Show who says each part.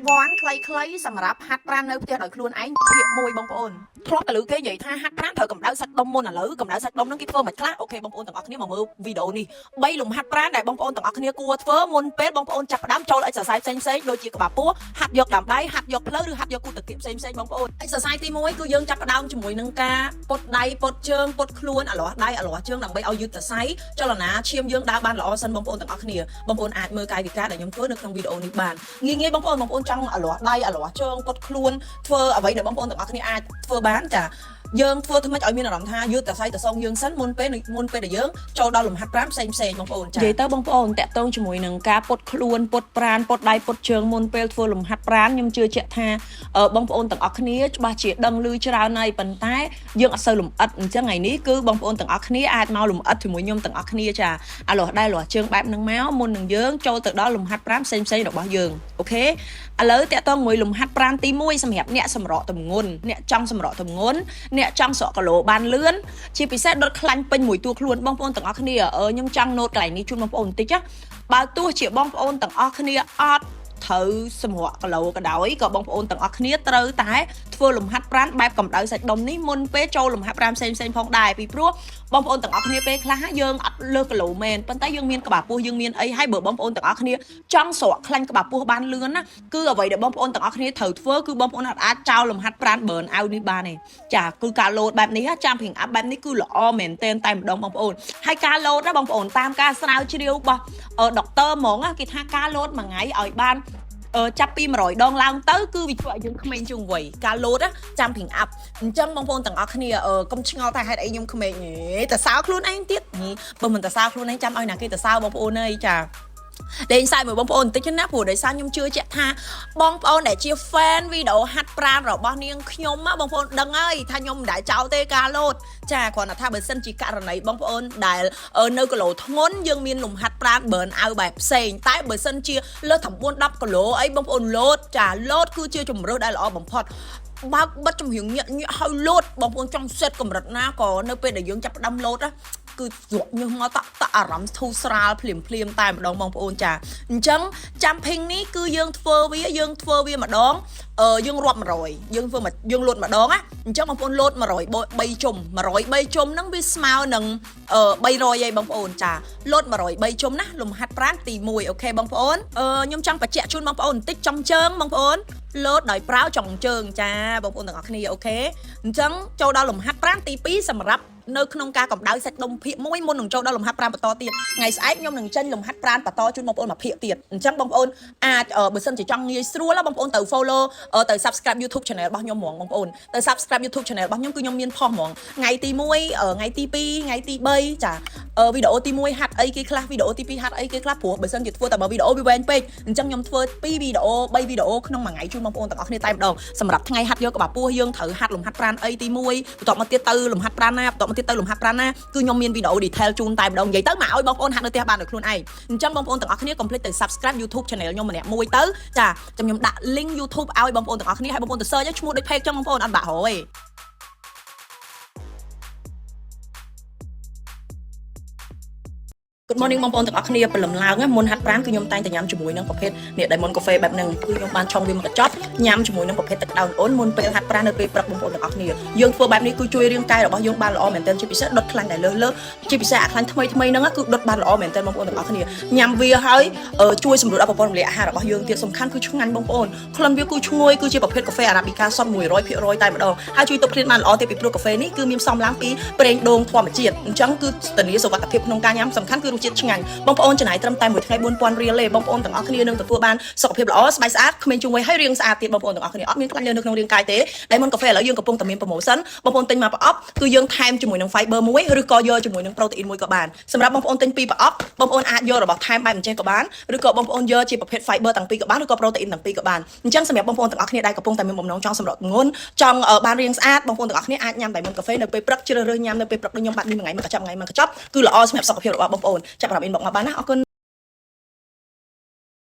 Speaker 1: វ៉ាន់ខ្លីៗសម្រាប់ហាត់ប្រាណនៅផ្ទះដោយខ្លួនឯងភាគមួយបងប្អូនធ្លាប់តែលើគេនិយាយថាហាត់ប្រាណត្រូវកម្ដៅសាច់ដុំមុនឥឡូវកម្ដៅសាច់ដុំហ្នឹងគេធ្វើមិនខ្លះអូខេបងប្អូនទាំងអស់គ្នាមកមើលវីដេអូនេះ3លំហាត់ប្រាណដែលបងប្អូនទាំងអស់គ្នាគួរធ្វើមុនពេលបងប្អូនចាប់ផ្ដើមចូលអិចសរសៃផ្សេងៗដូចជាក្បាលពោះហាត់យកដើមដៃហាត់យកភ្លៅឬហាត់យកគូតកៀបផ្សេងៗបងប្អូនអិចសរសៃទី1គឺយើងចាប់ផ្ដើមជាមួយនឹងការពុតដៃពុតជើងពុតខ្លួនអលាស់ដៃអលាស់ជើងដើម្បីឲ្យយឺតសរសៃចលនាឈាមយើងដើរបានល្អសិនបងប្អូនទាំងអស់គ្នាបងប្អូនអាចមើលកាយវិការដែលខ្ញុំធ្វើនៅក្នុងវីដេអូនេះបានងាយៗបងប្អូនចង់អលាស់ដៃអលាស់ជើងពុតខ្លួនធ្វើអ្វីដែលបងប្អូនទាំងអស់គ្នាអាចធ្វើបានចាយើងធ្វើធ្វើម៉េចឲ្យមានអារម្មណ៍ថាយឺតសរសៃទៅសងយើងសិនមុនពេលដែលយើងចូលដល់លំហាត់ប្រាណផ្សេងបងប្អូនចានិយាយទៅបងប្អូនតាក់ទងជាមួយនឹងការពុតខ្លួនពុតប្រាណពុតដៃពុតជើងមុនពេលធ្វើលំហាត់ប្រាណខ្ញុំជឿជាក់ថាបងប្អូនទាំងអស់គ្នាច្បាស់ជាដឹងឮច្រើនហើយប៉ុន្តែយើងអត់សូវលំអិតអញ្ចឹងថ្ងៃនេះគឺបងប្អូនទាំងអស់គ្នាអាចមកលំអិតជាមួយខ្ញុំទាំងអស់គ្នាចាអាលាស់ដៃលាស់ជើងបែបហ្នឹងមកមុននឹងយើងចូលទៅដល់លំហាត់ប្រាណផ្សេងរបស់យើងអូខេឥឡូវតាក់ទងមួយលំហាត់ប្រាណទី1សម្រាប់អ្នកសម្រកទម្ងន់អ្នកចង់សម្រកទម្ងន់អ្នកចង់ស្រកគីឡូបានលឿនជាពិសេសដុតខ្លាញ់ពេញមួយតួខ្លួនបងប្អូនទាំងអស់គ្នាខ្ញុំចង់ណូតកន្លែងនេះជូនបងប្អូនបន្តិចណាបើទោះជាបងប្អូនទាំងអស់គ្នាអត់ត្រូវសម្រក់គីឡូក៏ដោយក៏បងប្អូនទាំងអស់គ្នាត្រូវតែធ្វើលំហាត់ប្រាណបែបកម្ដៅសាច់ដុំនេះមុនពេលចូលលំហាត់ប្រាណផ្សេងផងដែរពីព្រោះបងប្អូនទាំងអស់គ្នាពេលខ្លះយើងអត់លើសគីឡូមែនប៉ុន្តែយើងមានក្បាលពោះយើងមានអីហើយបើបងប្អូនទាំងអស់គ្នាចង់ស្រកខ្លាញ់ក្បាលពោះបានលឿនណាគឺអ្វីដែលបងប្អូនទាំងអស់គ្នាត្រូវធ្វើគឺបងប្អូនអាចចោលលំហាត់ប្រាណ burn out នេះបានទេចាគឺការលោតបែបនេះចាំ bring up បែបនេះគឺល្អមែនទែនតែម្ដងបងប្អូនហើយការលោតណាបងប្អូនតាមការស្រាវជ្រាវរបស់ដុកទ័រហ្មងគេថាការលោតមួយថ្ងៃឲ្យបានចាប់ពី100ដងឡើងទៅគឺវាធ្វើឲ្យយើងក្មេងជាងវ័យការលោតចាំ bring up អញ្ចឹងបងប្អូនទាំងអស់គ្នាកុំឆ្ងល់ថាហេតុអីខ្ញុំក្មេងតែសើខ្លួនឯងទៀតបើមិនតែសើខ្លួនឯងចាំឲ្យណាគេទៅសើបងប្អូនអើយចាលេងសើចមួយបងប្អូនបន្តិចណាព្រោះដោយសារខ្ញុំជឿជាក់ថាបងប្អូនដែលជា fan វីដេអូហាត់ប្រាណរបស់នាងខ្ញុំបងប្អូនដឹងហើយថាខ្ញុំមិនដែលចោលទេការលោតចាគ្រាន់តែថាបើសិនជាករណីបងប្អូនដែលនៅគីឡូធ្ងន់យើងមានលំហាត់ប្រាណ burn out បែបផ្សេងតែបើសិនជាលើស9-10គីឡូអីបងប្អូនលោតចាលោតគឺជាជំរើសដែលល្អបំផុតបើកបិទចំហៀងញាក់ឲ្យលោតបងប្អូនចង់សេតកម្រិតណាក៏នៅពេលដែលយើងចាប់ផ្ដើមលោតគឺស្រក់ញើសមកតអារម្មណ៍ធូរស្រាលភ្លាមតែម្ដងបងប្អូនចាអញ្ចឹងចាំភីងនេះគឺយើងធ្វើវាម្ដងយើងរាប់100យើងលោតម្ដងអញ្ចឹងបងប្អូនលោត103ជុំ103ជុំហ្នឹងវាស្មើនឹង300ឯងបងប្អូនចាលោត103ជុំណាលំហាត់ប្រាណទី1អូខេបងប្អូនខ្ញុំចង់បញ្ជាក់ជូនបងប្អូនបន្តិចចំជើងបងប្អូនលោតដោយប្រើចុងជើងចាបងប្អូនទាំងអស់គ្នាអូខេអញ្ចឹងចូលដល់លំហាត់ប្រាណទី2សម្រាប់នៅក្នុងការកម្ដៅសាច់ដុំភាគ1មុននឹងចូលដល់លំហាត់ប្រាណបន្តទៀតថ្ងៃស្អែកខ្ញុំនឹងចេញលំហាត់ប្រាណបន្តជូនបងប្អូនមួយភាគទៀតអញ្ចឹងបងប្អូនអាចបើសិនជាចង់ងាយស្រួលបងប្អូនទៅ follow ទៅ subscribe YouTube channel របស់ខ្ញុំហ្មងបងប្អូនទៅ subscribe YouTube channel របស់ខ្ញុំគឺខ្ញុំមានផុសហ្មងថ្ងៃទី1ថ្ងៃទី2ថ្ងៃទី3ចាវីដេអូទី1ហាត់អីគេខ្លះវីដេអូទី2ហាត់អីគេខ្លះព្រោះបើសិនជាធ្វើតែបើវីដេអូវាវែងពេកអញ្ចឹងខ្ញុំធ្វើ2វីដេអូ3វីដេអូក្នុងមួយថ្ងៃជូនបងប្អូនទាំងអស់គ្នាតែម្ដងសម្រាប់ថ្ងៃហាត់យកក្បាលពោះយើងត្រូវហាត់លំហាត់ប្រាណអីទី1បន្ទាប់មកទៀតទៅលំហាត់ប្រាណណាបន្ទាប់មកទៀតទៅលំហាត់ប្រាណណាគឺខ្ញុំមានវីដេអូ detail ជូនតែម្ដងនិយាយទៅមកឲ្យបងប្អូនហាត់នៅផ្ទះបានដោយខ្លួនឯងអញ្ចឹងបងប្អូនទាំងអស់គ្នាកុំភ្លេចទៅ subscribe YouTube channel ខ្ញុំម្នាក់មួយទៅចាខ្ញុំដាក់ link YouTube ឲ្យបងប្អូនទាំងអស់គ្នាឲ្យបងប្អូនទៅ search ឈ្មោះដូច page ចឹងបងប្អូនអត់បាក់រយទេGood morning បងប្អូនទាំងអស់គ្នាព្រលឹមឡើងមុនហាត់ប្រាណគឺខ្ញុំតែងតែញ៉ាំជាមួយនឹងប្រភេទនេះដែលមុនកាហ្វេបែបហ្នឹងគឺខ្ញុំបានឆុងវាមកកញ្ចប់ញ៉ាំជាមួយនឹងប្រភេទទឹកក្តៅអូនមុនពេលហាត់ប្រាណនៅពេលព្រឹកបងប្អូនទាំងអស់គ្នាយើងធ្វើបែបនេះគឺជួយរាងកាយរបស់យើងបានល្អមែនទែនជាពិសេសដុតខ្លាញ់ដែលលើជាពិសេសអាខ្លាញ់ថ្មីហ្នឹងគឺដុតបានល្អមែនទែនបងប្អូនទាំងអស់គ្នាញ៉ាំវាហើយជួយសម្រួលដល់ប្រព័ន្ធរំលាយអាហាររបស់យើងទៀតសំខាន់គឺឆ្ងាញ់បងប្អូនក្លិនវាគឺឈ្ងុយគឺជាប្រភេទកាហ្វេអារ៉ាប៊ីកាសុទ្ធ 100% តែម្ដងហើយជួយទប់ភ្លៀងបានល្អទេពីព្រោះកាហ្វេនេះគឺមានផ្សំឡើងពីប្រេងដូងធម្មជាតិអញ្ចឹងគឺធានាសុវត្ថិភាពក្នុងការញ៉ាំសំខាន់គឺរសជាតិឆ្ងាញ់បងប្អូនចំណាយត្រឹមតែមួយថ្ងៃ 4000 រៀលទេបងប្អូនទាំងអស់គ្នានឹងទទួលបានសុខភាពល្អស្បែកស្អាតក្មេងជាងវ័យហើយរាងស្អាតទៀតបងប្អូនទាំងអស់គ្នាអត់មានខ្លាញ់នៅក្នុងរាងកាយទេដែលមុនកាហ្វេឥឡូវយើងកំពុងតែមាន promotion បងប្អូនទិញមកប្រអប់គឺយើងថែមជាមួយនឹង fiber មួយឬក៏យកជាមួយនឹង protein មួយក៏បានសម្រាប់បងប្អូនទិញពីរប្រអប់បងប្អូនអាចយករបស់ថែមបែបអញ្ចេះក៏បានឬក៏បងប្អូនយកជាប្រភេទ fiber ទាំងពីរក៏បានឬក៏ protein ទាំងពីរក៏បានអញ្ចឹងសម្រាប់បងប្អូនទាំងអស់គ្នាដែលកំពុងតែមានបំណងចង់សម្រកទម្ងន់ចង់បានរាងស្អាតបងប្អូនទាំងអស់គ្នាអាចញ៉ាំតែមុនកាហ្វេនៅពេលព្រឹកជ្រើសរើសញ៉ាំនៅពេលព្រឹកដូចខ្ញុំបាត់នេះមួយថ្ងៃមកកញ្ចប់គឺល្អសម្រាប់សុខភាពរបស់បងប្អូនចាប់អារម្មណ៍ inbox មកបានណាអរគុណ